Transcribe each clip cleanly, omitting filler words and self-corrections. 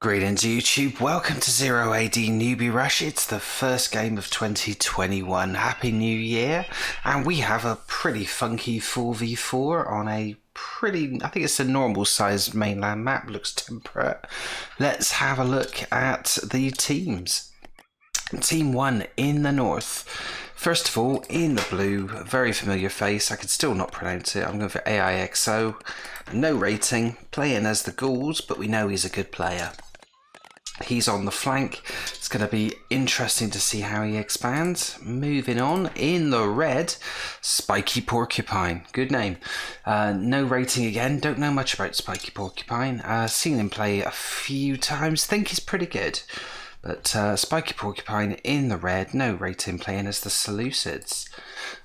Greetings YouTube, welcome to 0AD Newbie Rush. It's the first game of 2021. Happy New Year. And we have a pretty funky 4v4 on a I think it's a normal sized mainland map, looks temperate. Let's have a look at the teams. Team 1 in the north. First of all, in the blue, very familiar face, I can still not pronounce it. I'm going for AIXO. No rating, playing as the Ghouls, but we know he's a good player. He's on the flank. It's going to be interesting to see how he expands. Moving on, in the red, Spiky Porcupine. Good name. No rating again. Don't know much about Spiky Porcupine. Seen him play a few times. Think he's pretty good. But Spiky Porcupine in the red. No rating, playing as the Seleucids.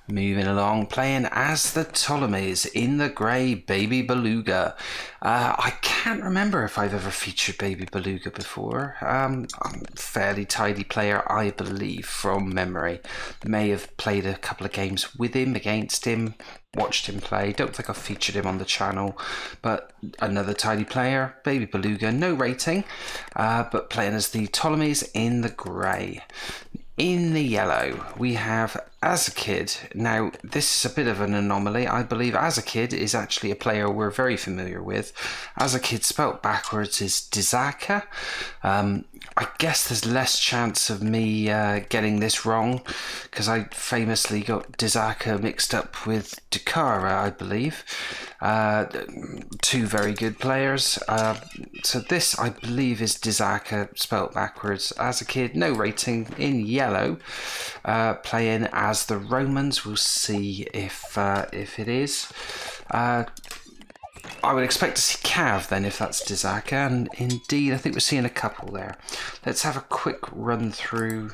Moving along, playing as the Ptolemies in the grey, Baby Beluga. I can't remember if I've ever featured Baby Beluga before. I'm a fairly tidy player, I believe, from memory. May have played a couple of games with him, against him, watched him play. Don't think I've featured him on the channel, but another tidy player, Baby Beluga, no rating, but playing as the Ptolemies in the grey. In the yellow, we have As a Kid. Now, this is a bit of an anomaly. I believe As a Kid is actually a player we're very familiar with. As a Kid spelt backwards is Decisive. I guess there's less chance of me getting this wrong, because I famously got Decisive mixed up with Dakara, I believe. Two very good players. So this, I believe, is Decisive spelt backwards. As a Kid, no rating, in yellow. Playing as the Romans. We'll see if it is. I would expect to see Cav then, if that's Decisive, and indeed I think we're seeing a couple there. Let's have a quick run through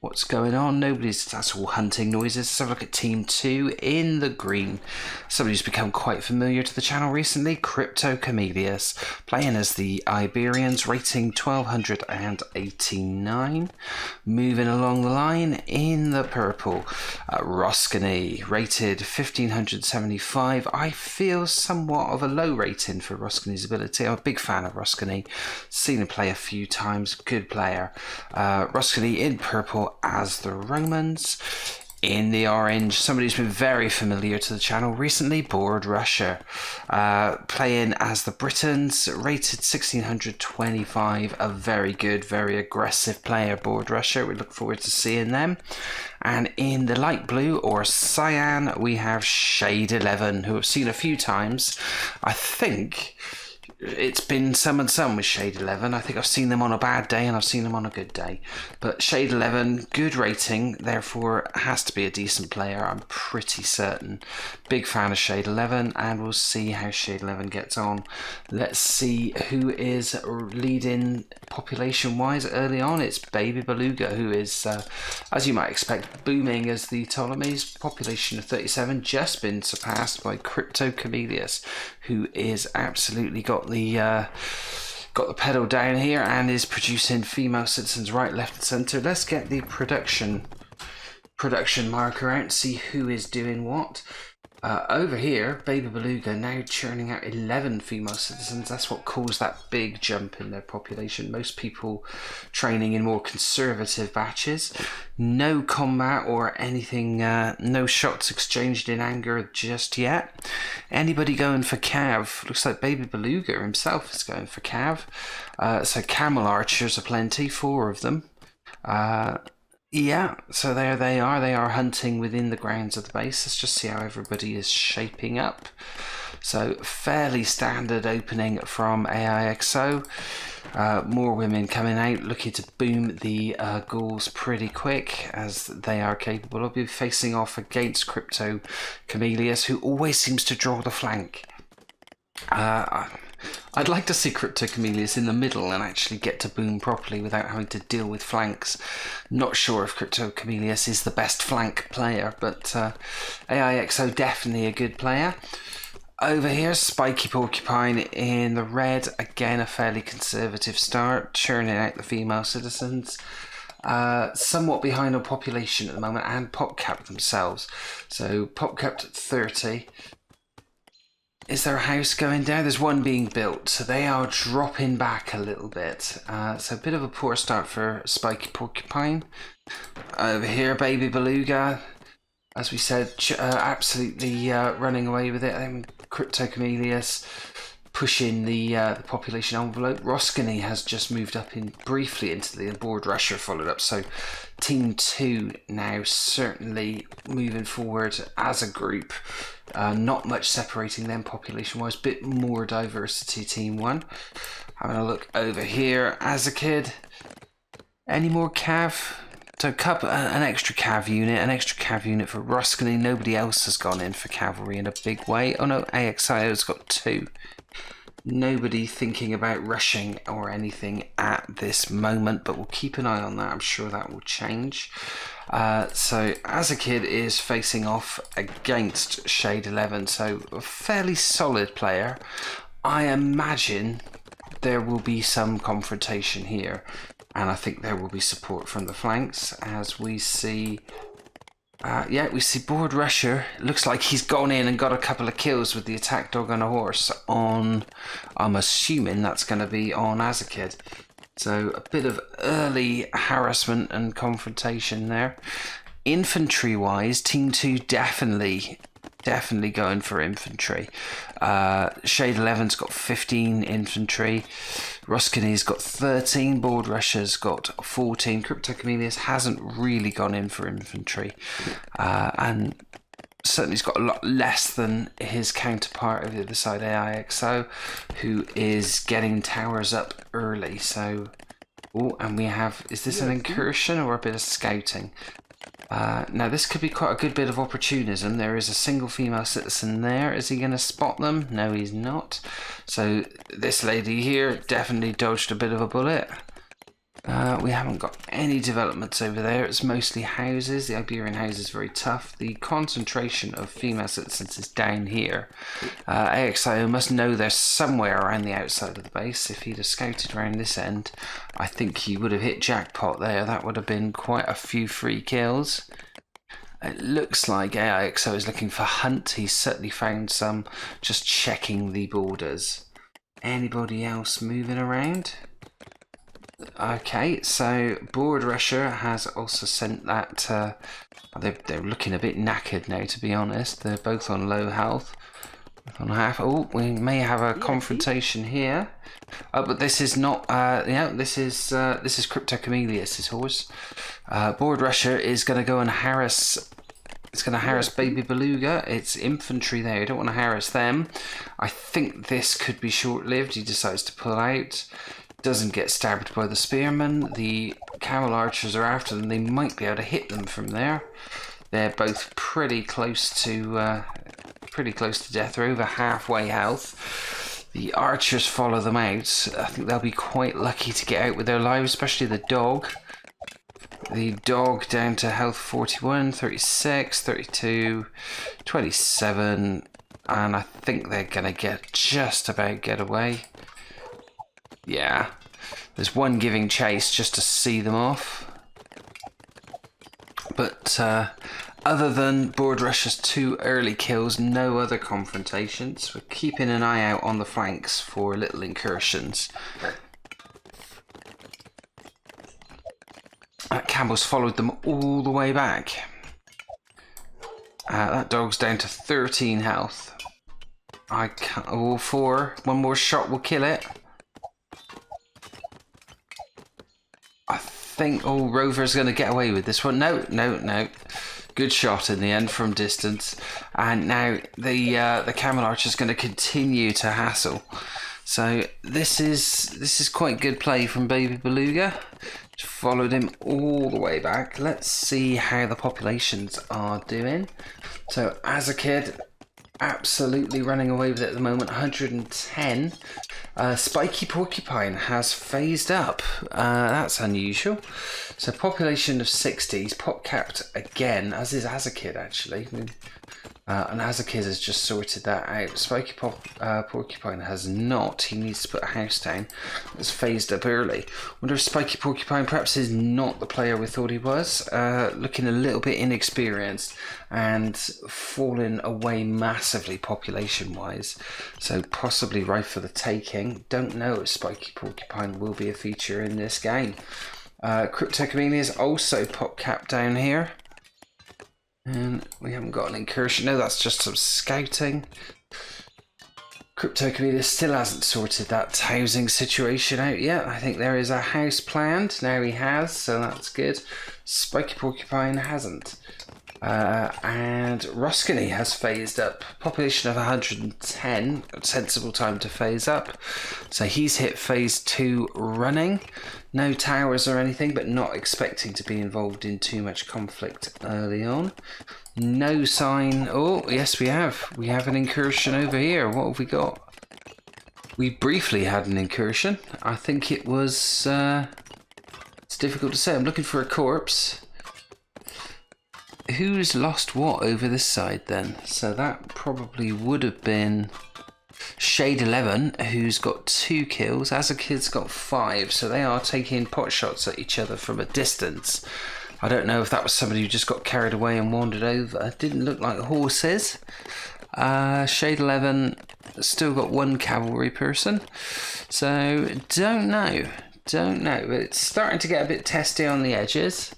what's going on. That's all hunting noises. Let's have a look at Team 2 in the green. Somebody who's become quite familiar to the channel recently, Crypto Chameleus, playing as the Iberians, rating 1289. Moving along the line, in the purple, Roskany, rated 1575. I feel somewhat of a low rating for Roskany's ability. I'm a big fan of Roskany. Seen him play a few times, good player. Roskany in purple as the Romans. In the orange, somebody who's been very familiar to the channel recently, Board Rusher, playing as the Britons, rated 1625, a very good, very aggressive player, Board Rusher. We look forward to seeing them. And in the light blue, or cyan, we have Shade 11, who I've seen a few times. I think it's been some and some with Shade 11. I think I've seen them on a bad day and I've seen them on a good day. But Shade 11, good rating, therefore has to be a decent player, I'm pretty certain. Big fan of Shade 11, and we'll see how Shade 11 gets on. Let's see who is leading population-wise early on. It's Baby Beluga, who is, as you might expect, booming as the Ptolemies. Population of 37, just been surpassed by Crypto Chameleus, who is absolutely got the pedal down here and is producing female citizens right, left and centre. Let's get the production marker out and see who is doing what. Over here, Baby Beluga now churning out 11 female citizens. That's what caused that big jump in their population. Most people training in more conservative batches. No combat or anything, no shots exchanged in anger just yet. Anybody going for Cav? Looks like Baby Beluga himself is going for Cav. So camel archers are plenty, 4 of them. Yeah, so there they are. They are hunting within the grounds of the base. Let's just see how everybody is shaping up. So fairly standard opening from AIXO. More women coming out, looking to boom the ghouls pretty quick, as they are capable of facing off against Crypto Chameleus, who always seems to draw the flank. I'd like to see Crypto Chameleus in the middle and actually get to boom properly without having to deal with flanks. Not sure if Crypto Chameleus is the best flank player, but AIXO definitely a good player. Over here, Spiky Porcupine in the red, again a fairly conservative start, churning out the female citizens. Somewhat behind on population at the moment, and pop capped themselves. So pop capped at 30. Is there a house going down? There's one being built, so they are dropping back a little bit. So a bit of a poor start for Spiky Porcupine. Over here, Baby Beluga, as we said, absolutely running away with it. And Crypto Chameleus pushing the population envelope. Roskany has just moved up in briefly into the board rusher, followed up. So Team 2 now certainly moving forward as a group. Not much separating them population-wise, bit more diversity. Team 1. Having a look over here, as a kid. Any more cav? So an extra cav unit for Roskany. Nobody else has gone in for cavalry in a big way. Oh no, AXIO's got 2. Nobody thinking about rushing or anything at this moment, but we'll keep an eye on that. I'm sure that will change. So as a kid is facing off against Shade 11, so a fairly solid player. I imagine there will be some confrontation here, and I think there will be support from the flanks as we see. We see Board Rusher. Looks like he's gone in and got a couple of kills with the attack dog on a horse on, I'm assuming that's going to be on Azakid. So a bit of early harassment and confrontation there. Infantry wise, Team 2 definitely going for infantry. Shade 11's got 15 infantry. Roskany's got 13. Board Rusher's got 14. Crypto Chameleus hasn't really gone in for infantry. And certainly he's got a lot less than his counterpart over the other side, AIXO, who is getting towers up early. So, and we have, is this an incursion or a bit of scouting? Now this could be quite a good bit of opportunism. There is a single female citizen there. Is he going to spot them? No, he's not. So this lady here definitely dodged a bit of a bullet. We haven't got any developments over there. It's mostly houses. The Iberian house is very tough. The concentration of female citizens is down here. AXIO must know they're somewhere around the outside of the base. If he'd have scouted around this end, I think he would have hit jackpot there. That would have been quite a few free kills. It looks like AIXO is looking for Hunt. He's certainly found some, just checking the borders. Anybody else moving around? Okay, so Board Rusher has also sent that. They're looking a bit knackered now, to be honest. They're both on low health. On half. Oh, we may have a confrontation here. But this is not. This is Crypto Chameleus' horse. Board Rusher is going to go and harass. It's going to harass Baby Beluga. It's infantry there. You don't want to harass them. I think this could be short-lived. He decides to pull out. Doesn't get stabbed by the spearmen. The camel archers are after them. They might be able to hit them from there. They're both pretty close to death. They're over halfway health. The archers follow them out. I think they'll be quite lucky to get out with their lives, especially the dog. The dog down to health 41, 36, 32, 27, and I think they're going to just about get away. Yeah, there's one giving chase just to see them off. But other than Board Rusher's 2 early kills, no other confrontations. We're keeping an eye out on the flanks for little incursions. Campbell's followed them all the way back. That dog's down to 13 health. I can't. All 4. One more shot will kill it. I think Rover's going to get away with this one. No. Good shot in the end from distance. And now the camel archer's going to continue to hassle. So this is quite good play from Baby Beluga. Followed him all the way back. Let's see how the populations are doing. So as a kid, absolutely running away with it at the moment. 110. Spiky Porcupine has phased up. That's unusual. So population of 60. He's pop capped again, as is Azakid actually. And Azakid has just sorted that out. Spiky Porcupine has not. He needs to put a house down. It's phased up early. Wonder if Spiky Porcupine perhaps is not the player we thought he was. Looking a little bit inexperienced and fallen away massively population-wise. So possibly ripe for the taking. Don't know if Spiky Porcupine will be a feature in this game. Crypto Chameleon's also pop cap down here. And we haven't got an incursion. No, that's just some scouting. Crypto Chameleon still hasn't sorted that housing situation out yet. I think there is a house planned. Now he has, so that's good. Spiky Porcupine hasn't. And Roskany has phased up. Population of 110. Sensible time to phase up. So he's hit phase 2 running. No towers or anything, but not expecting to be involved in too much conflict early on. No sign. Oh, yes, we have. We have an incursion over here. What have we got? We briefly had an incursion. I think it was... it's difficult to say. I'm looking for a corpse. Who's lost what over this side then? So that probably would have been Shade 11, who's got 2 kills. Azakid's got 5, so they are taking pot shots at each other from a distance. I don't know if that was somebody who just got carried away and wandered over. Didn't look like horses. Shade 11 still got 1 cavalry person. So don't know. But it's starting to get a bit testy on the edges.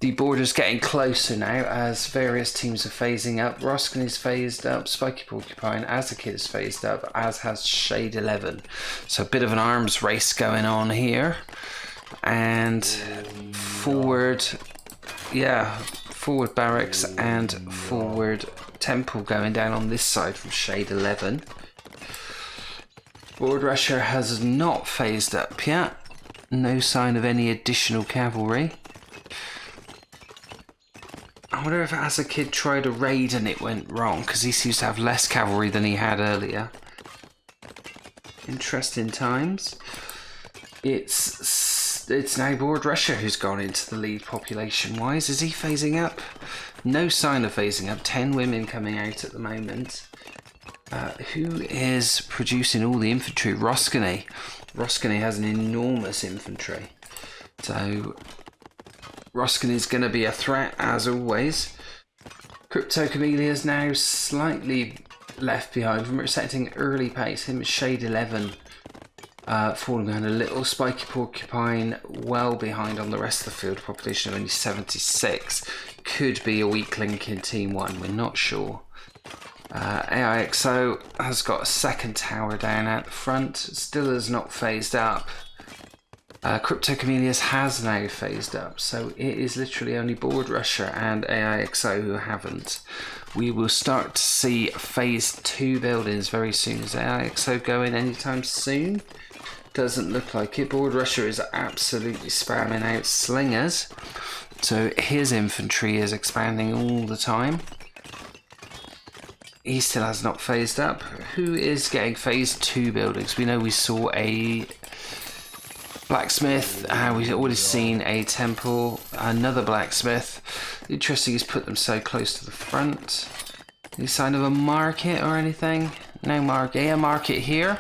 The border's getting closer now as various teams are phasing up. Roskany's phased up, Spiky Porcupine, Azakid is phased up, as has Shade 11. So a bit of an arms race going on here. And forward barracks and forward temple going down on this side from Shade 11. Board Rusher has not phased up yet. No sign of any additional cavalry. I wonder if Azakid tried a raid and it went wrong, because he seems to have less cavalry than he had earlier. Interesting times. It's now Board Rusher who's gone into the lead population-wise. Is he phasing up? No sign of phasing up. 10 women coming out at the moment. Who is producing all the infantry? Roskany. Roskany has an enormous infantry. So Roskany is going to be a threat as always. Crypto Chameleon is now slightly left behind from setting early pace. Him at Shade 11 falling behind a little. Spiky Porcupine well behind on the rest of the field. Population of only 76. Could be a weak link in Team 1. We're not sure. AIXO has got a second tower down at the front. Still has not phased up. Crypto Chameleon has now phased up, so it is literally only Board Rusher and AIXO who haven't. We will start to see phase 2 buildings very soon. Is AIXO going anytime soon? Doesn't look like it. Board Rusher is absolutely spamming out slingers, so his infantry is expanding all the time. He still has not phased up. Who is getting phase 2 buildings? We know we saw a blacksmith, we've already seen a temple, another blacksmith. Interesting he's put them so close to the front. Any sign of a market or anything? No market. A market here.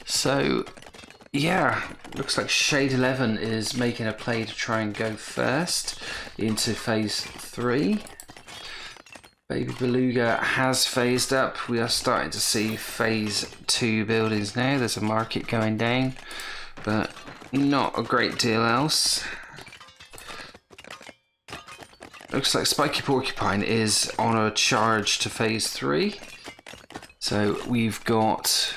So yeah, looks like Shade 11 is making a play to try and go first into phase 3. Baby Beluga has phased up. We are starting to see phase 2 buildings now. There's a market going down, but not a great deal else. Looks like Spiky Porcupine is on a charge to phase 3. So we've got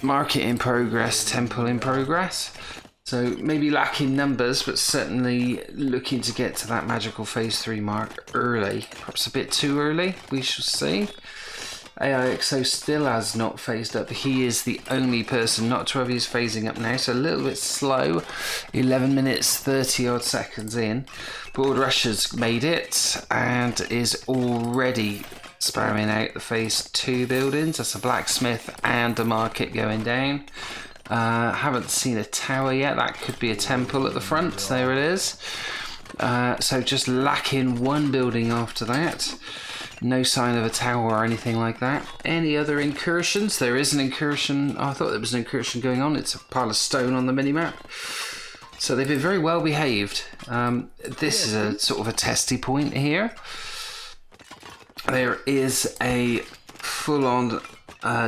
market in progress, temple in progress. So maybe lacking numbers, but certainly looking to get to that magical phase 3 mark early. Perhaps a bit too early, we shall see. AIXO still has not phased up. He is the only person not to have his phasing up now, so a little bit slow. 11 minutes 30 odd seconds in. Board Rusher's made it and is already spamming out the phase 2 buildings. That's a blacksmith and a market going down. Haven't seen a tower yet. That could be a temple at the front. There it is. So just lacking one building after that. No sign of a tower or anything like that. Any other incursions? There is an incursion. Oh, I thought there was an incursion going on. It's a pile of stone on the minimap. So they've been very well behaved. This is a sort of a testy point here. There is a full-on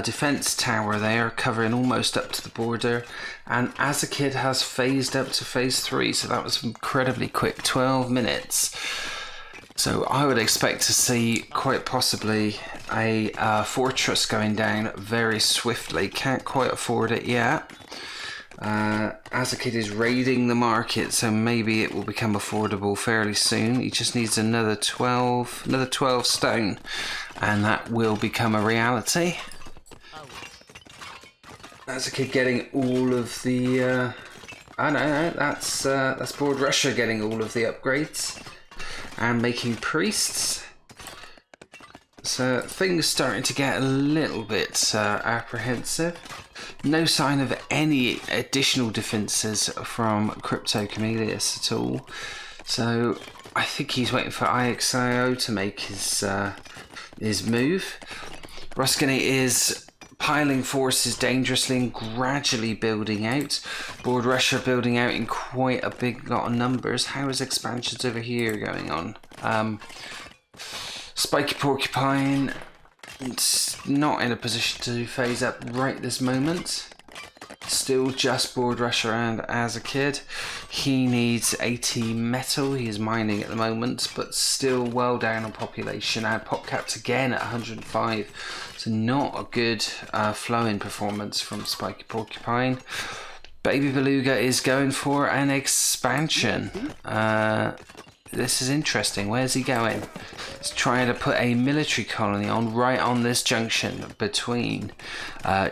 defense tower there, covering almost up to the border. And as a kid has phased up to phase 3, so that was incredibly quick, 12 minutes. So I would expect to see quite possibly a fortress going down very swiftly. Can't quite afford it yet. As a kid is raiding the market, so maybe it will become affordable fairly soon. He just needs another 12 stone, and that will become a reality. As a kid getting all of the that's Board Russia getting all of the upgrades and making priests. So things starting to get a little bit apprehensive. No sign of any additional defences from Crypto Chameleus at all. So I think he's waiting for IXIO to make his move. Ruskany is piling forces dangerously and gradually building out. Board Russia building out in quite a big lot of numbers. How is expansions over here going on? Spiky Porcupine, it's not in a position to phase up right this moment. Still just Board Russia and as a kid. He needs 80 metal. He is mining at the moment, but still well down on population. And pop capped again at 105. So not a good flowing performance from Spiky Porcupine. Baby Beluga is going for an expansion. This is interesting. Where's he going? He's trying to put a military colony on right on this junction between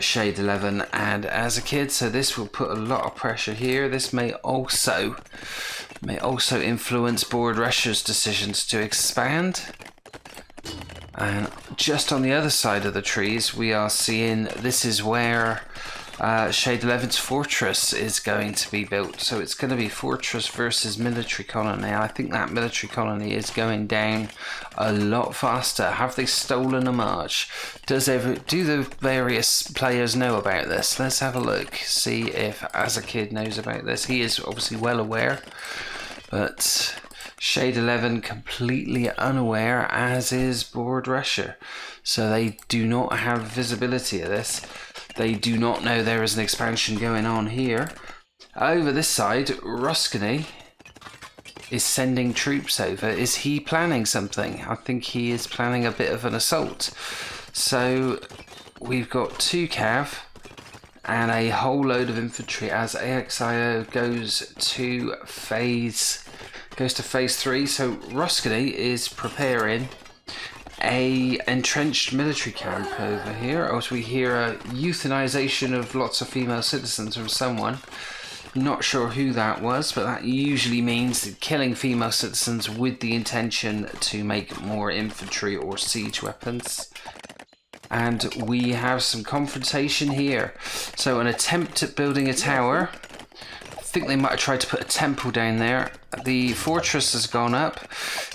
Shade 11 and As a Kid. So this will put a lot of pressure here. This may also influence Board Russia's decisions to expand. And just on the other side of the trees, we are seeing this is where Shade 11's fortress is going to be built. So it's going to be fortress versus military colony. I think that military colony is going down a lot faster. Have they stolen a march? Do the various players know about this? Let's have a look, see if As a Kid knows about this. He is obviously well aware, but Shade 11 completely unaware, as is Board Russia. So they do not have visibility of this. They do not know there is an expansion going on here. Over this side, Ruskany is sending troops over. Is he planning something? I think he is planning a bit of an assault. So we've got 2 cav and a whole load of infantry as AXIO goes to phase 3. So Ruskany is preparing a entrenched military camp over here. As we hear a euthanization of lots of female citizens from someone. Not sure who that was, but that usually means killing female citizens with the intention to make more infantry or siege weapons. And we have some confrontation here. So an attempt at building a tower. I think they might have tried to put a temple down there. The fortress has gone up.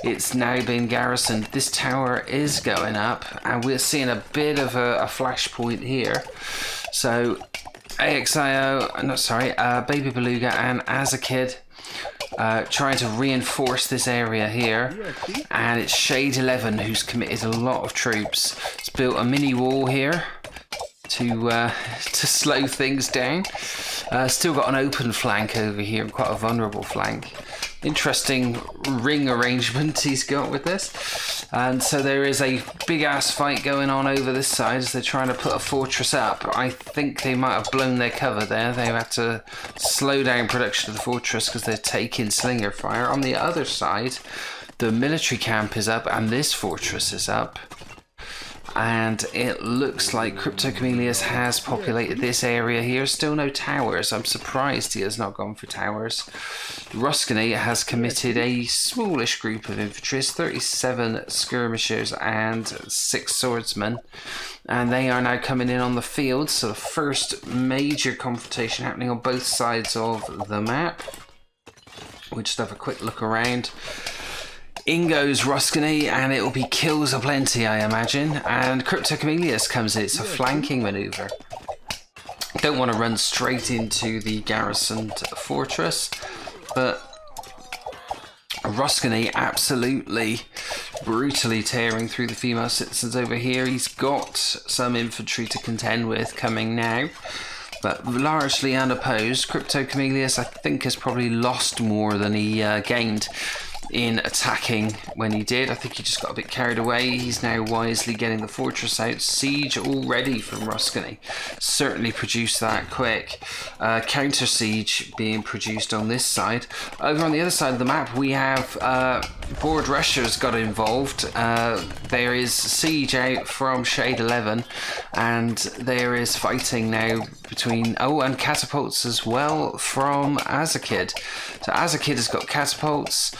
It's now been garrisoned. This tower is going up, and we're seeing a bit of a flashpoint here. So Baby Beluga and As a Kid trying to reinforce this area here, and it's Shade 11 who's committed a lot of troops. It's built a mini wall here to slow things down. Still got an open flank over here, quite a vulnerable flank. Interesting ring arrangement he's got with this. And so there is a big ass fight going on over this side as they're trying to put a fortress up. I think they might have blown their cover there. They've had to slow down production of the fortress because they're taking slinger fire. On the other side, the military camp is up and this fortress is up. And it looks like Crypto Chameleus has populated this area here. Still no towers. I'm surprised he has not gone for towers. Ruskany has committed a smallish group of infantry, 37 skirmishers and 6 swordsmen. And they are now coming in on the field. So the first major confrontation happening on both sides of the map. We'll just have a quick look around. In goes Roskany, and it'll be kills aplenty, I imagine. And Cryptocamelius comes in. It's a flanking maneuver. Don't want to run straight into the garrisoned fortress, but Roskany absolutely brutally tearing through the female citizens over here. He's got some infantry to contend with coming now, but largely unopposed. Cryptocamelius, I think, has probably lost more than he gained in attacking when he did. I think he just got a bit carried away. He's now wisely getting the fortress out. Siege already from Roskany. Certainly produced that quick. Counter siege being produced on this side. Over on the other side of the map, we have board rushers got involved. There is siege out from Shade 11, and there is fighting now between and catapults as well from Azakid. So Azakid has got catapults.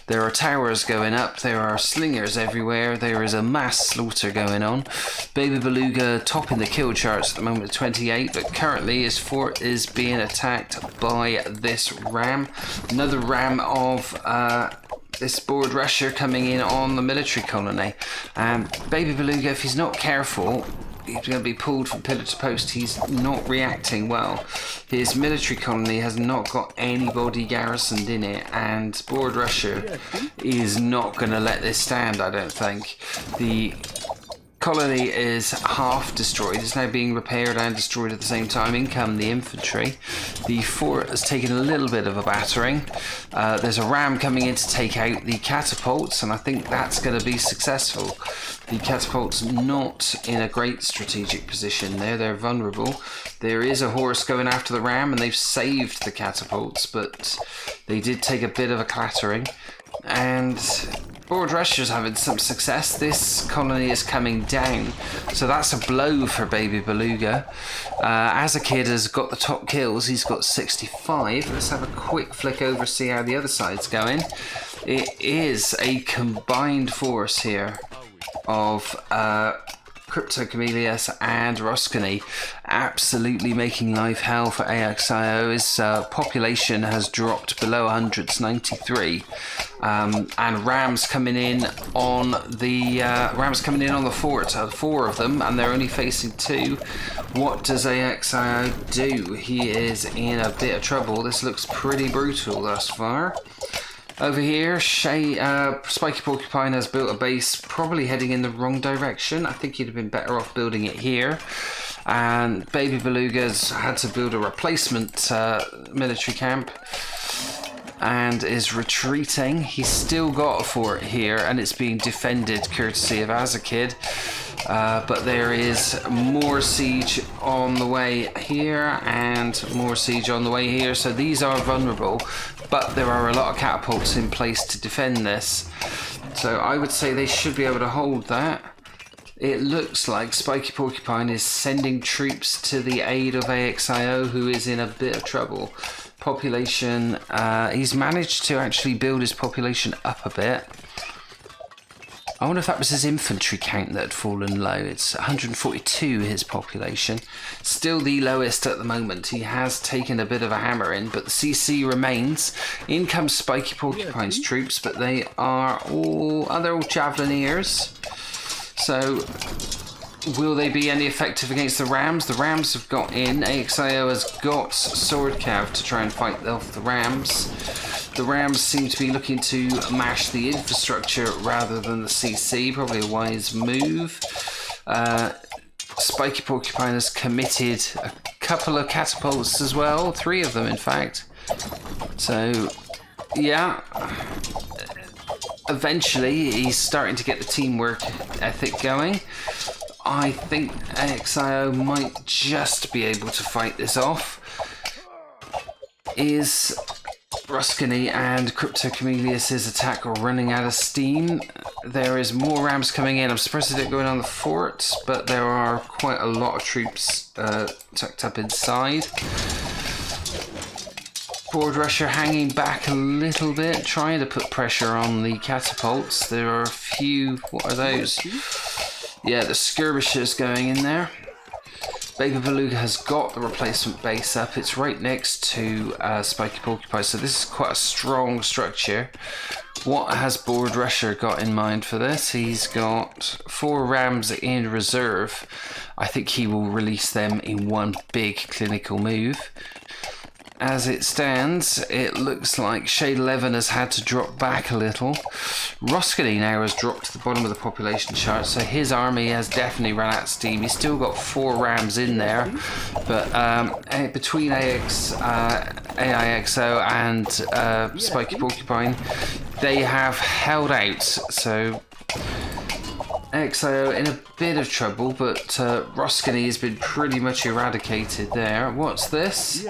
There are towers going up, there are slingers everywhere, there is a mass slaughter going on. Baby Beluga topping the kill charts at the moment at 28, but currently his fort is being attacked by this ram. Another ram of this board rusher coming in on the military colony. Baby Beluga, if he's not careful, he's going to be pulled from pillar to post. He's not reacting well. His military colony has not got anybody garrisoned in it, and board rusher is not going to let this stand, I don't think. The colony is half destroyed. It's now being repaired and destroyed at the same time. In come the infantry. The fort has taken a little bit of a battering. There's a ram coming in to take out the catapults, and I think that's going to be successful. The catapults not in a great strategic position there. They're vulnerable. There is a horse going after the ram, and they've saved the catapults, but they did take a bit of a clattering. And board rushers having some success. This colony is coming down, so that's a blow for Baby Beluga. Azakid has got the top kills. He's got 65. Let's have a quick flick over, see how the other side's going. It is a combined force here of Cryptocamelius and Roskany, absolutely making life hell for AXIO. His population has dropped below 100, it's 93, and rams coming in on the fort. 4 of them, and they're only facing 2. What does AXIO do? He is in a bit of trouble. This looks pretty brutal thus far. Over here, Spiky Porcupine has built a base, probably heading in the wrong direction. I think he'd have been better off building it here. And Baby Beluga's had to build a replacement military camp and is retreating. He's still got a fort here, and it's being defended courtesy of Azakid. But there is more siege on the way here and more siege on the way here, so these are vulnerable, but there are a lot of catapults in place to defend this, so I would say they should be able to hold that. It looks like Spiky Porcupine is sending troops to the aid of AXIO, who is in a bit of trouble. Population, he's managed to actually build his population up a bit. I wonder if that was his infantry count that had fallen low. It's 142, his population. Still the lowest at the moment. He has taken a bit of a hammer in, but the CC remains. In comes Spiky Porcupine's troops, but they're all Javelineers. So, will they be any effective against the rams? The rams have got in. AXIO has got Sword Cav to try and fight off the rams. The rams seem to be looking to mash the infrastructure rather than the CC, probably a wise move. Spiky Porcupine has committed a couple of catapults as well, 3 of them in fact. So, yeah, eventually he's starting to get the teamwork ethic going. I think AXIO might just be able to fight this off. Is Roskany and Cryptocamelius' attack are running out of steam? There is more rams coming in. I'm surprised they didn't go in on the fort, but there are quite a lot of troops tucked up inside. Board rusher hanging back a little bit, trying to put pressure on the catapults. There are a few, what are those? Yeah, the skirmishes going in there. Baby Beluga has got the replacement base up. It's right next to Spiky Porcupine, so this is quite a strong structure. What has Board Rusher got in mind for this? He's got 4 rams in reserve. I think he will release them in one big clinical move. As it stands, it looks like Shade 11 has had to drop back a little. Roskany now has dropped to the bottom of the population chart, so his army has definitely run out of steam. He's still got 4 rams in there, but between AIXO and Spiky Porcupine, they have held out. So XIO in a bit of trouble, but Roskany has been pretty much eradicated there. What's this?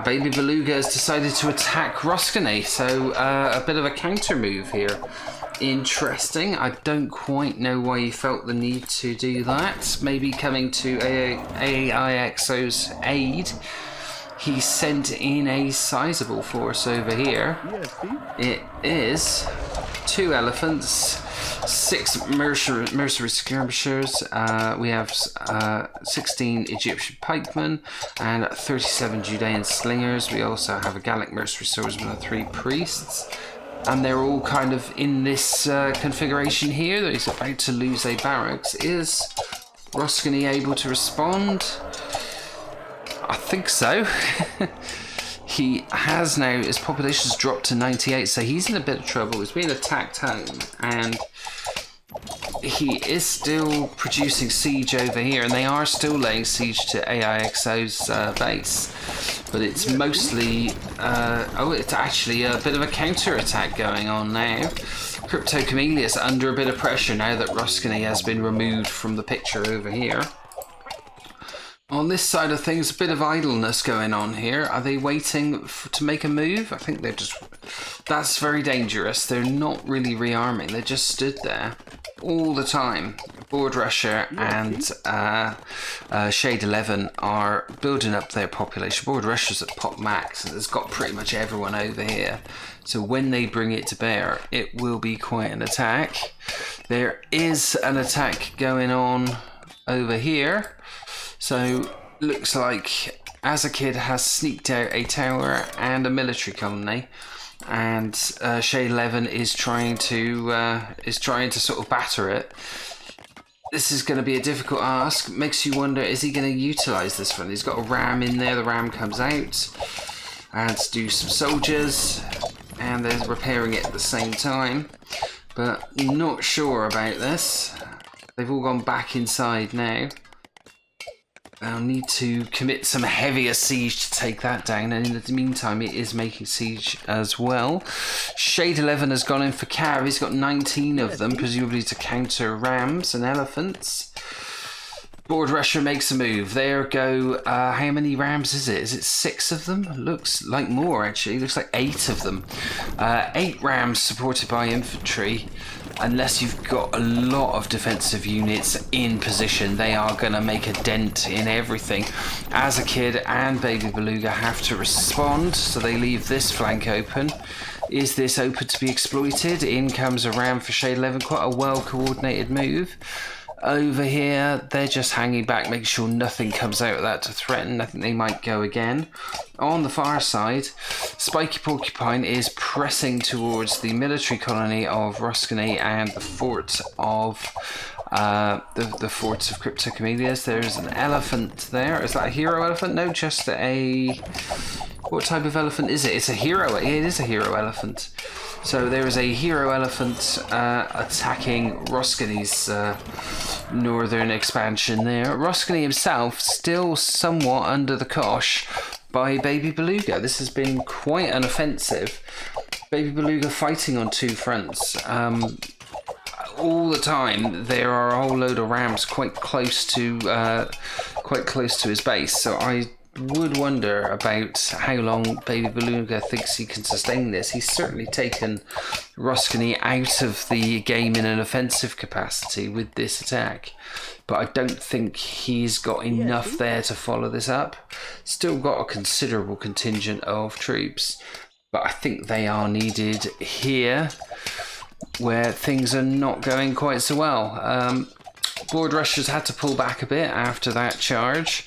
Baby Beluga has decided to attack Roskany, so a bit of a counter move here. Interesting. I don't quite know why he felt the need to do that. Maybe coming to AIXO's aid. He sent in a sizable force over here. It is 2 elephants, 6 mercenary skirmishers, we have 16 Egyptian pikemen and 37 Judean slingers. We also have a Gallic mercenary swordsman and 3 priests, and they're all kind of in this configuration here. That he's about to lose a barracks. Is Roskany able to respond? I think so. He has now, his population's dropped to 98, so he's in a bit of trouble. He's being attacked home, and he is still producing siege over here, and they are still laying siege to AIXO's base. But it's mostly, it's actually a bit of a counter-attack going on now. Crypto Chameleon's under a bit of pressure now that Roskany has been removed from the picture over here. On this side of things, a bit of idleness going on here. Are they waiting to make a move? I think they're just... That's very dangerous. They're not really rearming. They just stood there all the time. Board Rusher and Shade 11 are building up their population. Board Rusher's at pop max, and it's got pretty much everyone over here. So when they bring it to bear, it will be quite an attack. There is an attack going on over here. So, looks like Azakid has sneaked out a tower and a military colony, and Shade 11 is trying to sort of batter it. This is going to be a difficult ask. Makes you wonder, is he going to utilise this one? He's got a ram in there. The ram comes out and do some soldiers, and they're repairing it at the same time. But not sure about this. They've all gone back inside now. They'll need to commit some heavier siege to take that down, and in the meantime it is making siege as well. Shade 11 has gone in for cav. He's got 19 of them, presumably to counter rams and elephants. Board Rusher makes a move. There go, how many rams is it? Is it 6 of them? Looks like more actually, looks like 8 of them. 8 rams supported by infantry. Unless you've got a lot of defensive units in position, they are going to make a dent in everything. Azakid and Baby Beluga have to respond, so they leave this flank open. Is this open to be exploited? In comes a ram for Shade 11, quite a well-coordinated move. Over here, they're just hanging back, making sure nothing comes out of that to threaten. I think they might go again. On the far side, Spiky Porcupine is pressing towards the military colony of Roskany and the fort of the forts of Crypto Chameleons. There's an elephant there. Is that a hero elephant? No, just a... What type of elephant is it? It's a hero. It is a hero elephant. So there is a hero elephant attacking Roskany's northern expansion there. Roskany himself still somewhat under the cosh by Baby Beluga. This has been quite an offensive. Baby Beluga fighting on 2 fronts. All the time there are a whole load of rams quite close to his base. So I would wonder about how long Baby Beluga thinks he can sustain this. He's certainly taken Roskany out of the game in an offensive capacity with this attack, but I don't think he's got enough there to follow this up. Still got a considerable contingent of troops, but I think they are needed here where things are not going quite so well. Board Rushers had to pull back a bit after that charge.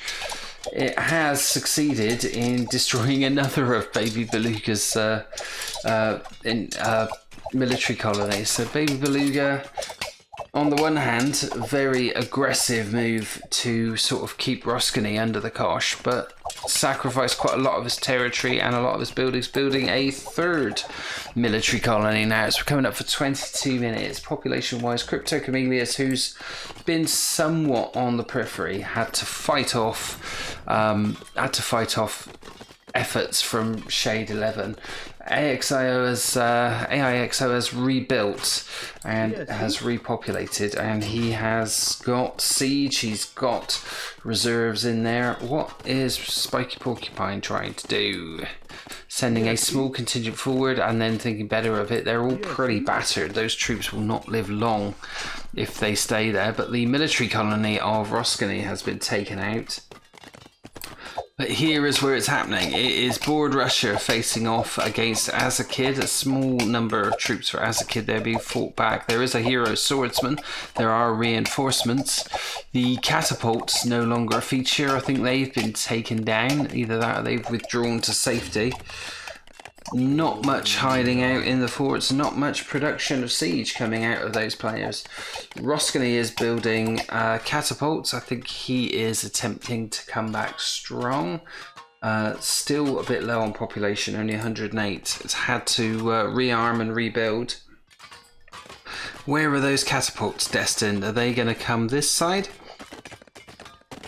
It has succeeded in destroying another of Baby Beluga's military colonies. So Baby Beluga, on the one hand, very aggressive move to sort of keep Roskany under the cosh, but sacrificed quite a lot of his territory and a lot of his buildings, building a third military colony now. It's coming up for 22 minutes. Population-wise, Crypto Chameleus, who's been somewhat on the periphery, had to fight off efforts from Shade 11. AIXO has rebuilt and has repopulated, and he has got siege, he's got reserves in there. What is Spiky Porcupine trying to do? Sending a small contingent forward and then thinking better of it. They're all pretty battered. Those troops will not live long if they stay there, but the military colony of Roskany has been taken out. But here is where it's happening. It is Board Rusher facing off against Azakid. A small number of troops for Azakid. They're being fought back. There is a hero swordsman. There are reinforcements. The catapults no longer a feature. I think they've been taken down. Either that or they've withdrawn to safety. Not much hiding out in the forts, not much production of siege coming out of those players. Roskany is building catapults. I think he is attempting to come back strong. Still a bit low on population, only 108. It's had to rearm and rebuild. Where are those catapults destined? Are they going to come this side?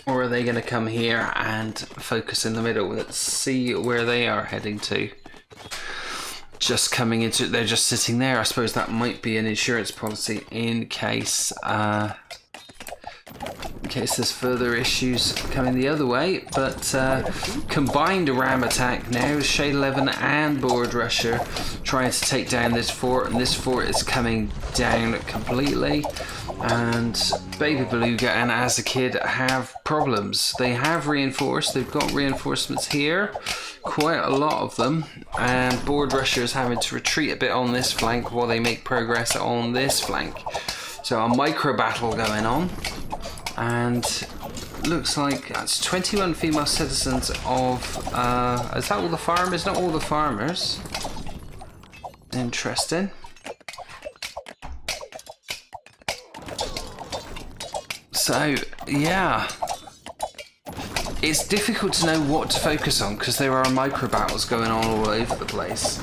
Or are they going to come here and focus in the middle? Let's see where they are heading to. Just coming into it, they're just sitting there. I suppose that might be an insurance policy in case there's further issues coming the other way. But combined ram attack now, Shade 11 and Board Rusher trying to take down this fort, and this fort is coming down completely. And Baby Beluga and Azakid have problems. They have reinforced, they've got reinforcements here, quite a lot of them, and Board Rusher is having to retreat a bit on this flank while they make progress on this flank. So a micro battle going on, and looks like that's 21 female citizens of, is that all the farmers? Not all the farmers. Interesting. So, yeah, it's difficult to know what to focus on because there are micro battles going on all over the place.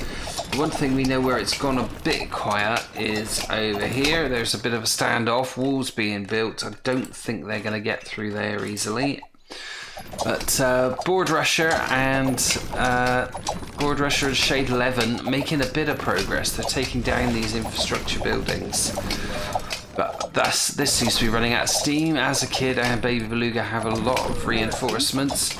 One thing we know where it's gone a bit quiet is over here. There's a bit of a standoff, walls being built. I don't think they're going to get through there easily. But Board Rusher and Shade 11 making a bit of progress. They're taking down these infrastructure buildings. But this seems to be running out of steam. Azakid and Baby Beluga have a lot of reinforcements.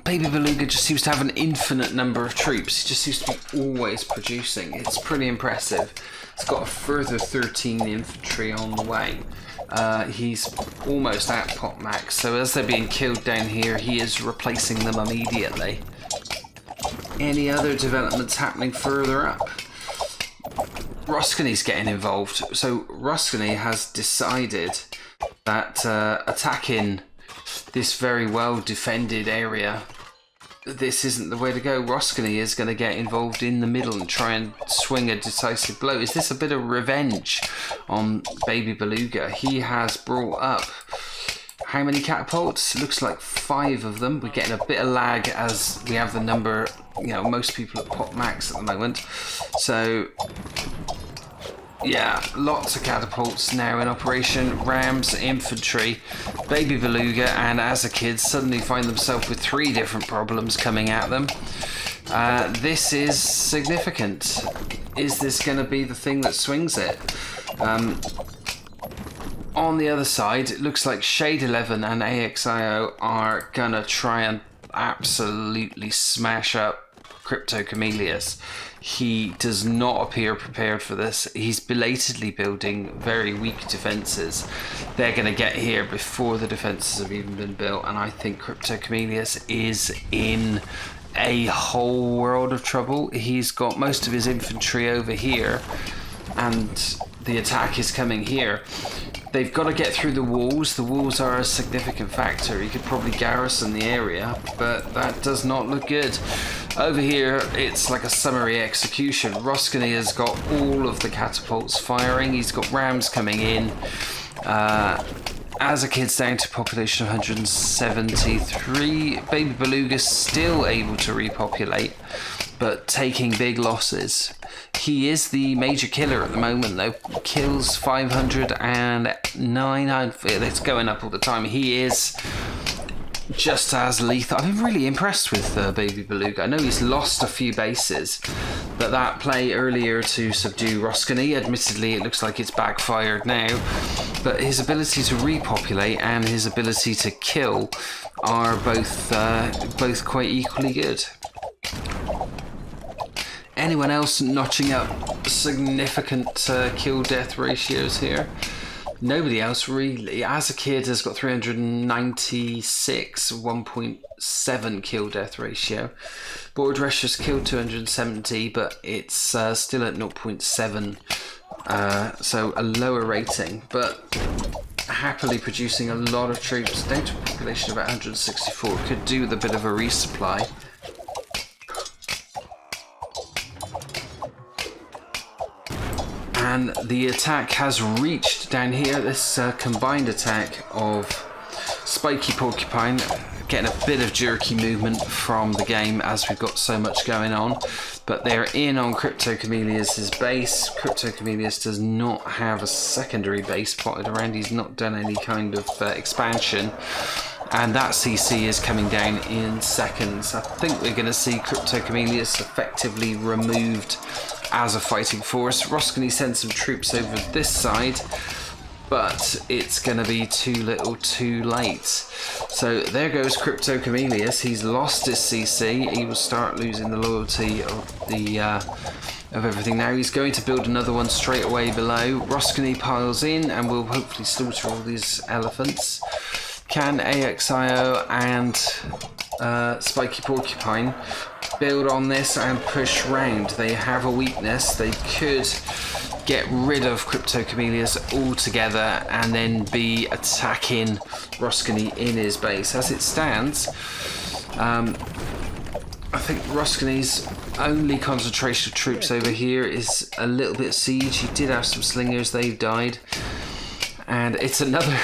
Baby Beluga just seems to have an infinite number of troops. He just seems to be always producing. It's pretty impressive. It's got a further 13 infantry on the way. He's almost at pot max, so as they're being killed down here, he is replacing them immediately. Any other developments happening further up? Roskany's getting involved. So Roskany has decided that attacking this very well defended area, this isn't the way to go. Roskany is going to get involved in the middle and try and swing a decisive blow. Is this a bit of revenge on Baby Beluga? He has brought up how many catapults? Looks like 5 of them. We're getting a bit of lag as we have the number, most people at pot max at the moment. So yeah, lots of catapults now in operation. Rams, infantry, Baby Beluga and Azakid suddenly find themselves with 3 different problems coming at them. This is significant. Is this going to be the thing that swings it? On the other side, it looks like Shade 11 and AXIO are going to try and absolutely smash up Crypto Chameleus. He does not appear prepared for this. He's belatedly building very weak defenses. They're going to get here before the defenses have even been built, and I think Crypto Chameleus is in a whole world of trouble. He's got most of his infantry over here, and the attack is coming here. They've got to get through the walls. The walls are a significant factor. You could probably garrison the area, but that does not look good. Over here, it's like a summary execution. Roskany has got all of the catapults firing. He's got rams coming in. As a kid's down to population of 173. Baby Beluga's still able to repopulate, but taking big losses. He is the major killer at the moment, though. Kills 509. It's going up all the time. He is just as lethal. I've been really impressed with Baby Beluga. I know he's lost a few bases, but that play earlier to subdue Roskany, admittedly it looks like it's backfired now, but his ability to repopulate and his ability to kill are both quite equally good. Anyone else notching up significant kill-death ratios here? Nobody else really. As a kid has got 396, 1.7 kill-death ratio. Board Rush has killed 270, but it's still at 0.7, so a lower rating, but happily producing a lot of troops. Down to a population of about 164. Could do with a bit of a resupply. And the attack has reached down here, this combined attack of Spiky Porcupine, getting a bit of jerky movement from the game as we've got so much going on. But they're in on Crypto Chameleus's base. Crypto Chameleus does not have a secondary base plotted around. He's not done any kind of expansion. And that CC is coming down in seconds. I think we're going to see Crypto Chameleus effectively removed as a fighting force. Roskany sends some troops over this side, but it's going to be too little too late. So there goes Crypto Chameleus. He's lost his CC. He will start losing the loyalty of the of everything now. He's going to build another one straight away below. Roskany piles in and will hopefully slaughter all these elephants. Can AXIO and Spiky Porcupine build on this and push round? They have a weakness. They could get rid of Crypto Chameleus altogether and then be attacking Roskany in his base. As it stands, I think Roskany's only concentration of troops over here is a little bit siege. He did have some slingers, they've died. And it's another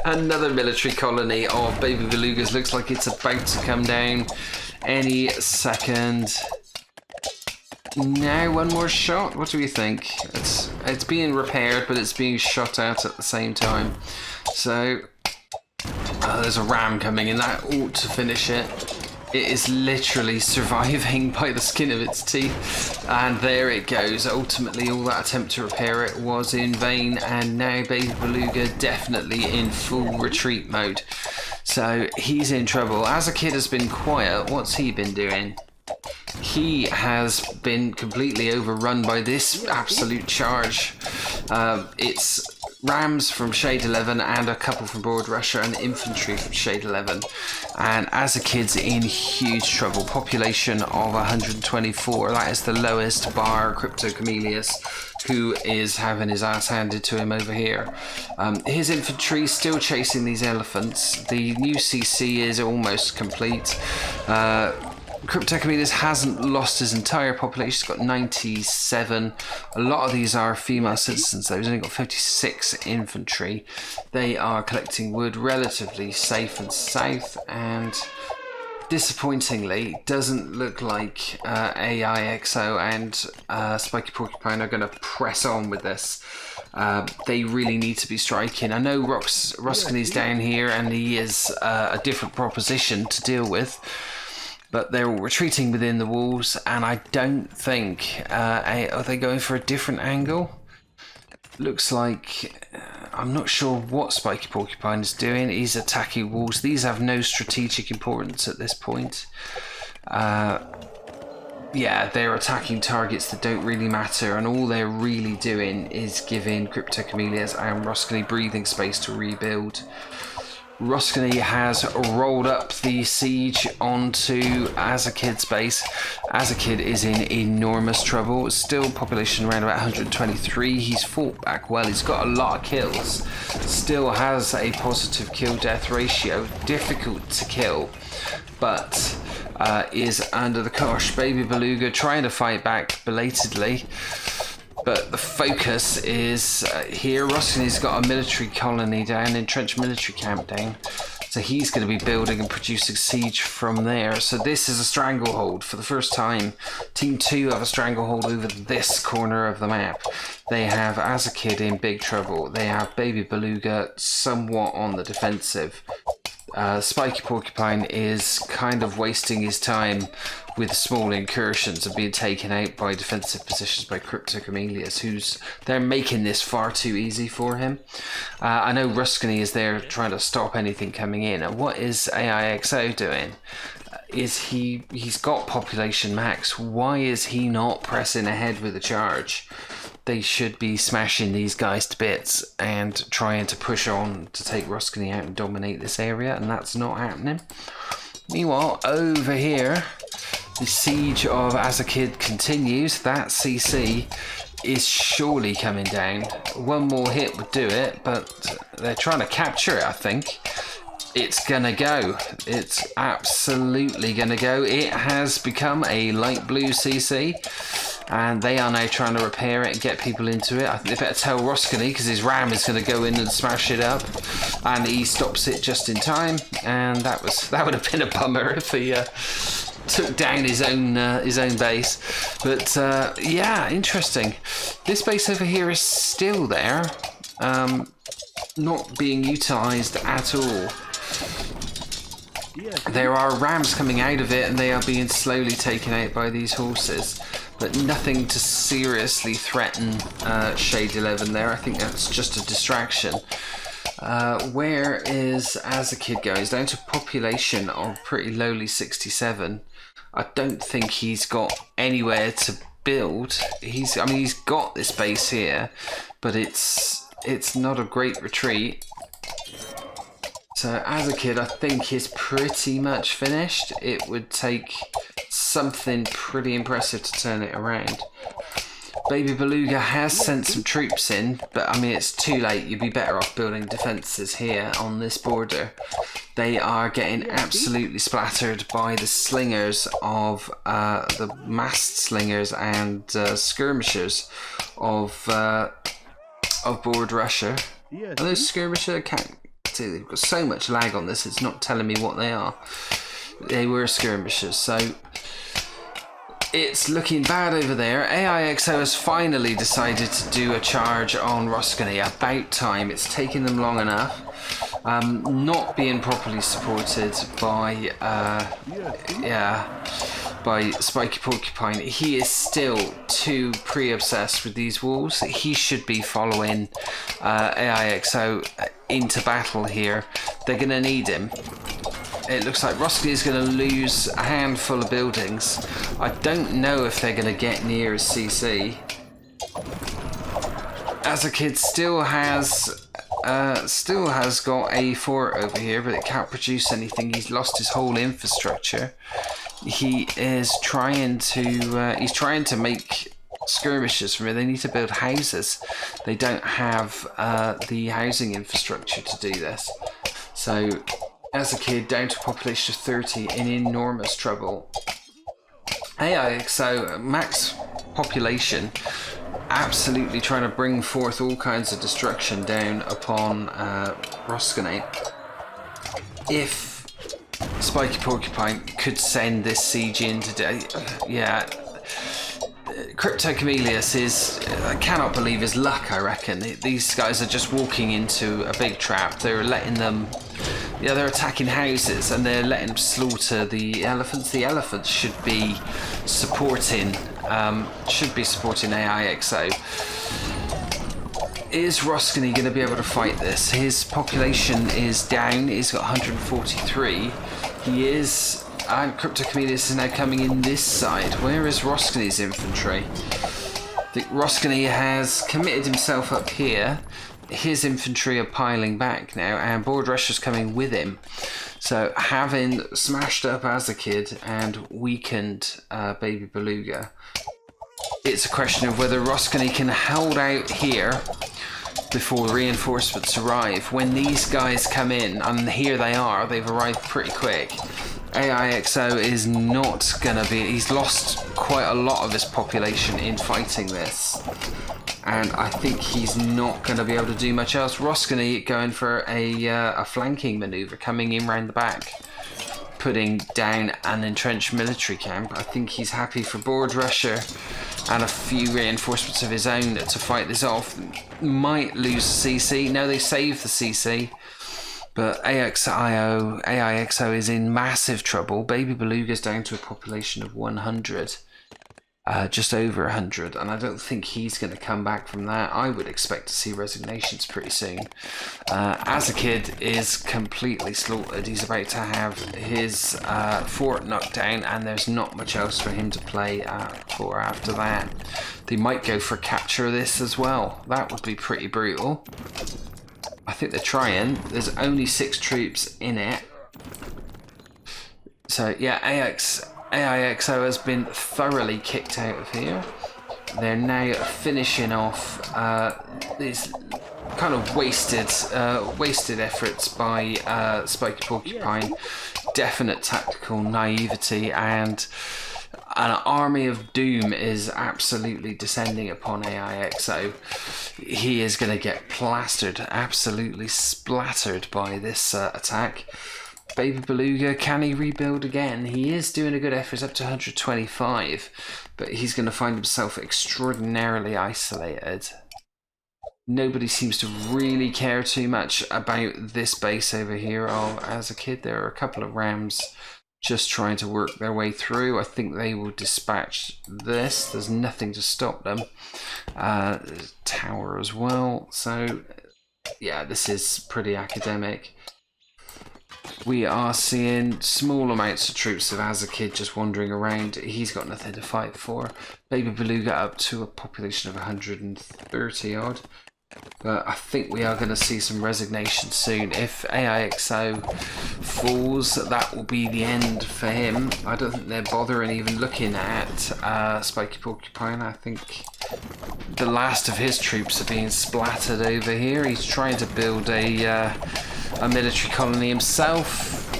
military colony of Baby Belugas. Looks like it's about to come down any second. Now one more shot. What do we think? It's being repaired, but it's being shot at the same time. So there's a ram coming in. That ought to finish it. It is literally surviving by the skin of its teeth, and there it goes. Ultimately, all that attempt to repair it was in vain, and now Baby Beluga definitely in full retreat mode. So he's in trouble. As a kid has been quiet, what's he been doing? He has been completely overrun by this absolute charge. It's rams from Shade 11 and a couple from Board Rusher and infantry from Shade 11. And as a kid's in huge trouble. Population of 124. That is the lowest bar Crypto Chameleus, who is having his ass handed to him over here. His infantry still chasing these elephants. The new CC is almost complete. Crypto Chameleus hasn't lost his entire population. He's got 97. A lot of these are female citizens though. He's only got 56 infantry. They are collecting wood relatively safe and south, and disappointingly doesn't look like AIXO and Spiky Porcupine are going to press on with this. They really need to be striking. I know Roskany's down here and he is a different proposition to deal with, but they're all retreating within the walls, and I don't think are they going for a different angle? Looks like I'm not sure what Spiky Porcupine is doing. He's attacking walls. These have no strategic importance at this point. Yeah, they're attacking targets that don't really matter, and all they're really doing is giving Crypto Chameleus and Roskany breathing space to rebuild. Roskany has rolled up the siege onto Azakid's base. Azakid is in enormous trouble. Still population around about 123. He's fought back well. He's got a lot of kills. Still has a positive kill-death ratio. Difficult to kill, but is under the cosh. Baby Beluga trying to fight back belatedly. But the focus is here. Roskany's got a military colony down, entrenched military camp down. So he's going to be building and producing siege from there. So this is a stranglehold for the first time. Team 2 have a stranglehold over this corner of the map. They have Azakid in big trouble. They have Baby Beluga somewhat on the defensive. Spiky Porcupine is kind of wasting his time with small incursions and being taken out by defensive positions by Cryptocamellias, they're making this far too easy for him. I know Roskany is there trying to stop anything coming in. And what is AIXO doing? He's got population max. Why is he not pressing ahead with a charge? They should be smashing these guys to bits and trying to push on to take Roskany out and dominate this area, and that's not happening. Meanwhile, over here, the siege of Azakid continues. That CC is surely coming down. One more hit would do it, but they're trying to capture it, I think. It's gonna go. It's absolutely gonna go. It has become a light blue CC. And they are now trying to repair it and get people into it. I think they better tell Roskany because his ram is going to go in and smash it up, and he stops it just in time. And that would have been a bummer if he took down his own base. But yeah, interesting. This base over here is still there, not being utilised at all. There are rams coming out of it, and they are being slowly taken out by these horses. But nothing to seriously threaten Shade 11 there. I think that's just a distraction. Where is Azakid going? He's down to population of pretty lowly 67. I don't think he's got anywhere to build. He's got this base here, but it's not a great retreat. So Azakid, I think, is pretty much finished. It would take something pretty impressive to turn it around. Baby Beluga has sent some troops in, but I mean, it's too late. You'd be better off building defences here on this border. They are getting absolutely splattered by the slingers of the massed slingers and skirmishers of Board Russia. Are those skirmishers? I can't see. They've got so much lag on this, it's not telling me what they are. They were skirmishers, so it's looking bad over there. AIXO has finally decided to do a charge on Roskany. About time. It's taken them long enough. Not being properly supported by by Spiky Porcupine. He is still too pre-obsessed with these walls. He should be following AIXO into battle here. They're going to need him. It looks like Roskany is going to lose a handful of buildings. I don't know if they're going to get near a CC. Azakid still has got a fort over here, but it can't produce anything. He's lost his whole infrastructure. He is trying to make skirmishes from it. They need to build houses. They don't have the housing infrastructure to do this. So Azakid down to a population of 30, in enormous trouble. AIXO max population, absolutely trying to bring forth all kinds of destruction down upon Roskany. If Spiky Porcupine could send this siege in today, yeah. Cryptocamellias is, I cannot believe his luck, I reckon. These guys are just walking into a big trap. They're letting them, yeah, they're attacking houses and they're letting them slaughter the elephants. The elephants should be supporting AIXO. Is Roskany going to be able to fight this? His population is down. He's got 143. He is... And Cryptocamellias is now coming in this side. Where is Roskany's infantry? I think Roskany has committed himself up here. his infantry are piling back now, and Board Rusher's coming with him. So having smashed up as a kid and weakened Baby Beluga, it's a question of whether Roskini can hold out here before reinforcements arrive. When these guys come in, and here they are, they've arrived pretty quick. AIXO is not going to be... He's lost quite a lot of his population in fighting this. And I think he's not going to be able to do much else. Roskini going for a flanking manoeuvre, coming in round the back, putting down an entrenched military camp. I think he's happy for Board Rusher and a few reinforcements of his own to fight this off. Might lose CC. No, they saved the CC. But AIXO is in massive trouble. Baby Beluga's down to a population of 100. Just over 100, and I don't think he's going to come back from that. I would expect to see resignations pretty soon. As a kid is completely slaughtered. He's about to have his fort knocked down, and there's not much else for him to play for after that. They might go for capture of this as well. That would be pretty brutal. I think they're trying. There's only 6 troops in it. So yeah, AIXO has been thoroughly kicked out of here. They're now finishing off these kind of wasted efforts by Spiky Porcupine. Definite tactical naivety, and an army of doom is absolutely descending upon AIXO. He is going to get plastered, absolutely splattered by this attack. Baby Beluga, can he rebuild again? He is doing a good effort, up to 125, but he's going to find himself extraordinarily isolated. Nobody seems to really care too much about this base over here. Oh, as a kid, there are a couple of rams just trying to work their way through. I think they will dispatch this. There's nothing to stop them. There's a tower as well. So, yeah, this is pretty academic. We are seeing small amounts of troops of Azakid just wandering around. He's got nothing to fight for. Baby Beluga up to a population of 130 odd. But I think we are going to see some resignation soon. If AIXO falls, that will be the end for him. I don't think they're bothering even looking at Spiky Porcupine. I think the last of his troops are being splattered over here. He's trying to build a military colony himself.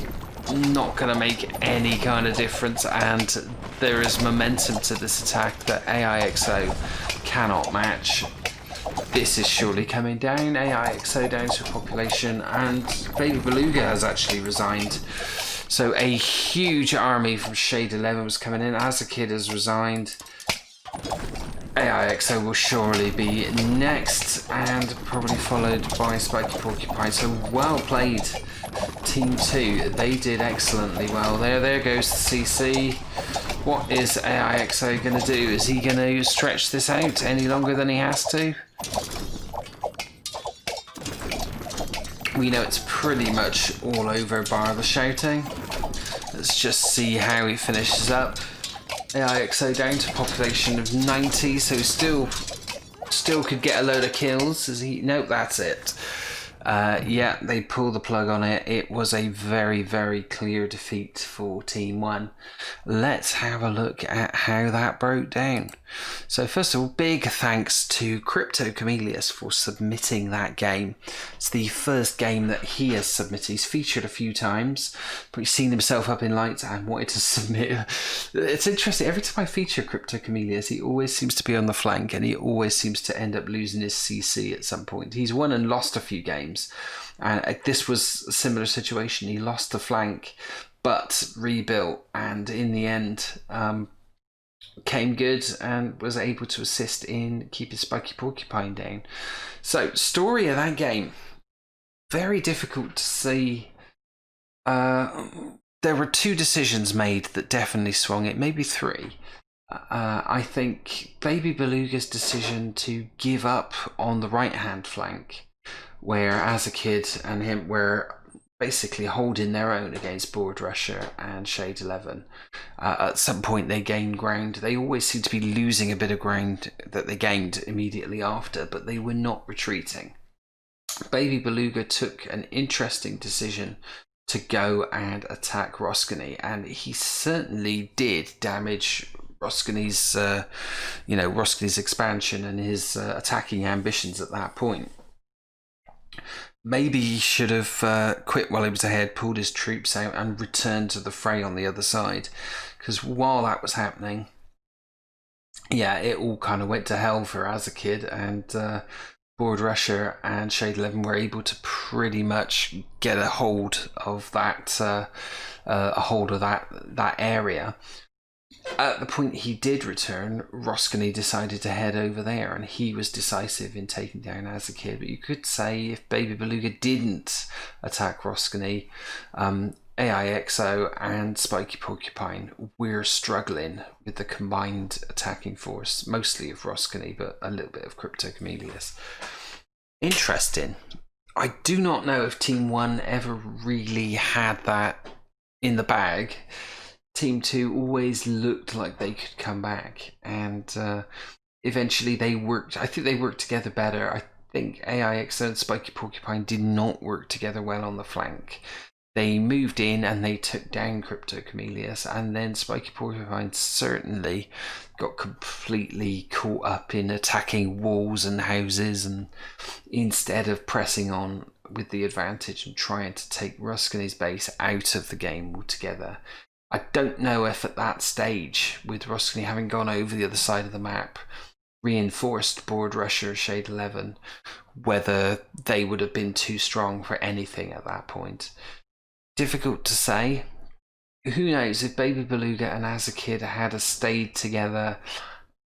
Not going to make any kind of difference, and there is momentum to this attack that AIXO cannot match. This is surely coming down. AIXO down to a population, and Baby Beluga has actually resigned. So a huge army from Shade 11 was coming in. Azakid has resigned. AIXO will surely be next, and probably followed by Spiky Porcupine. So well played, Team 2. They did excellently well. There goes the CC. What is AIXO going to do? Is he going to stretch this out any longer than he has to? We know it's pretty much all over bar the shouting. Let's just see how he finishes up. AIXO down to population of 90, so still could get a load of kills. Is he? Nope, that's it. Yeah, they pull the plug on it. It was a very, very clear defeat for Team 1. Let's have a look at how that broke down. So first of all, big thanks to Crypto Chameleus for submitting that game. It's the first game that he has submitted. He's featured a few times, but he's seen himself up in lights and wanted to submit. It's interesting, every time I feature Crypto Chameleus, he always seems to be on the flank, and he always seems to end up losing his CC at some point. He's won and lost a few games, and this was a similar situation. He lost the flank but rebuilt, and in the end came good and was able to assist in keeping Spiky Porcupine down. So, story of that game, very difficult to see. There were 2 decisions made that definitely swung it, maybe 3. I think Baby Beluga's decision to give up on the right hand flank, where Azakid and him were basically holding their own against Board Rusher and Shade 11. At some point they gained ground. They always seem to be losing a bit of ground that they gained immediately after, but they were not retreating. Baby Beluga took an interesting decision to go and attack Roskany, and he certainly did damage Roskany's, Roskany's expansion and his attacking ambitions at that point. Maybe he should have quit while he was ahead, pulled his troops out, and returned to the fray on the other side. Because while that was happening, yeah, it all kind of went to hell for Azakid, and Board Rusher and Shade 11 were able to pretty much get a hold of that, that area. At the point he did return, Roskany decided to head over there, and he was decisive in taking down Azakid. But you could say if Baby Beluga didn't attack Roskany, AIXO and Spiky Porcupine, we're struggling with the combined attacking force, mostly of Roskany, but a little bit of Crypto Chameleus. Interesting. I do not know if Team 1 ever really had that in the bag. Team 2 always looked like they could come back, and eventually they worked. I think they worked together better. I think AIXO and Spiky Porcupine did not work together well on the flank. They moved in and they took down Crypto Chameleus, and then Spiky Porcupine certainly got completely caught up in attacking walls and houses, and instead of pressing on with the advantage and trying to take Roskany's base out of the game altogether. I don't know if at that stage, with Roskany having gone over the other side of the map, reinforced Board Rusher Shade 11, whether they would have been too strong for anything at that point. Difficult to say. Who knows if Baby Beluga and Azakid had stayed together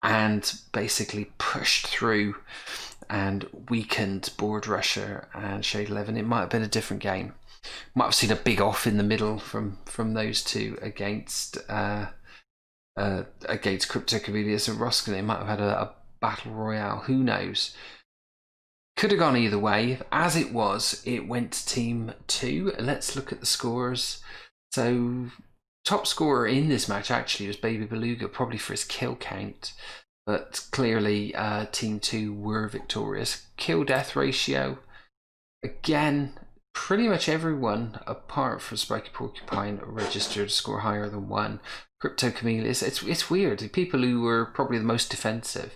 and basically pushed through and weakened Board Rusher and Shade 11, it might have been a different game. Might have seen a big off in the middle from those two against Crypto Chameleus and Roskany. It might have had a battle royale. Who knows? Could have gone either way. As it was, it went to Team 2. Let's look at the scores. So, top scorer in this match actually was Baby Beluga, probably for his kill count. But clearly, Team 2 were victorious. Kill-death ratio, again, pretty much everyone apart from Spiky Porcupine registered a score higher than 1. Crypto Chameleus, it's weird. The people who were probably the most defensive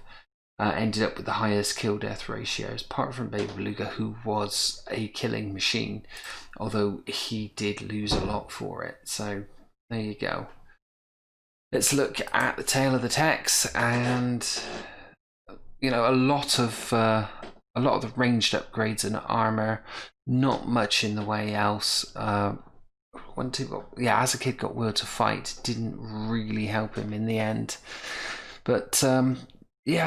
ended up with the highest kill-death ratios, apart from Baby Beluga, who was a killing machine, although he did lose a lot for it. So there you go. Let's look at the tail of the text, and a lot of the ranged upgrades and armor. Not much in the way else. Azakid got Will to Fight. Didn't really help him in the end. But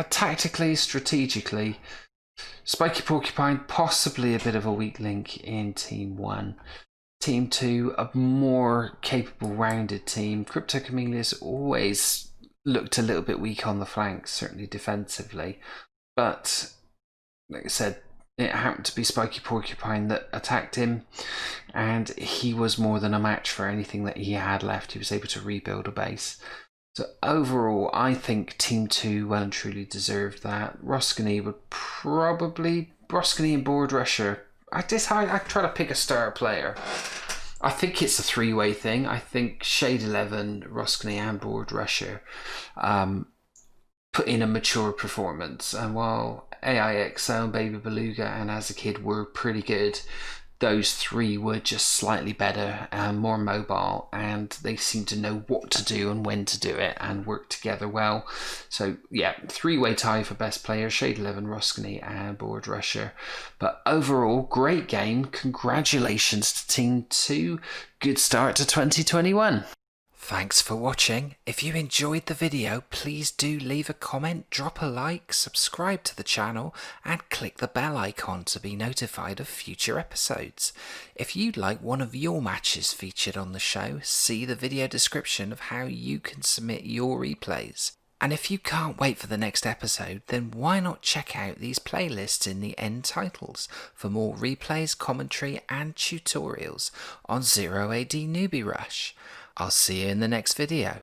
tactically, strategically, Spiky Porcupine possibly a bit of a weak link in Team 1. Team 2, a more capable, rounded team. Crypto Chameleus always looked a little bit weak on the flanks, certainly defensively. But, like I said, it happened to be Spiky Porcupine that attacked him, and he was more than a match for anything that he had left. He was able to rebuild a base. So overall, I think Team 2 well and truly deserved that. Roskany and Board Rusher. I try to pick a star player. I think it's a three-way thing. I think Shade 11, Roskany and Board Rusher put in a mature performance, and while AIXO, Baby Beluga and Azakid were pretty good, those three were just slightly better and more mobile, and they seemed to know what to do and when to do it and work together well. So yeah, three-way tie for best player, Shade 11, Roskany and Board Rusher. But overall, great game. Congratulations to Team 2. Good start to 2021. Thanks for watching. If you enjoyed the video, please do leave a comment, drop a like, subscribe to the channel, and click the bell icon to be notified of future episodes. If you'd like one of your matches featured on the show, see the video description of how you can submit your replays. And if you can't wait for the next episode, then why not check out these playlists in the end titles for more replays, commentary, and tutorials on 0 AD Newbie Rush. I'll see you in the next video.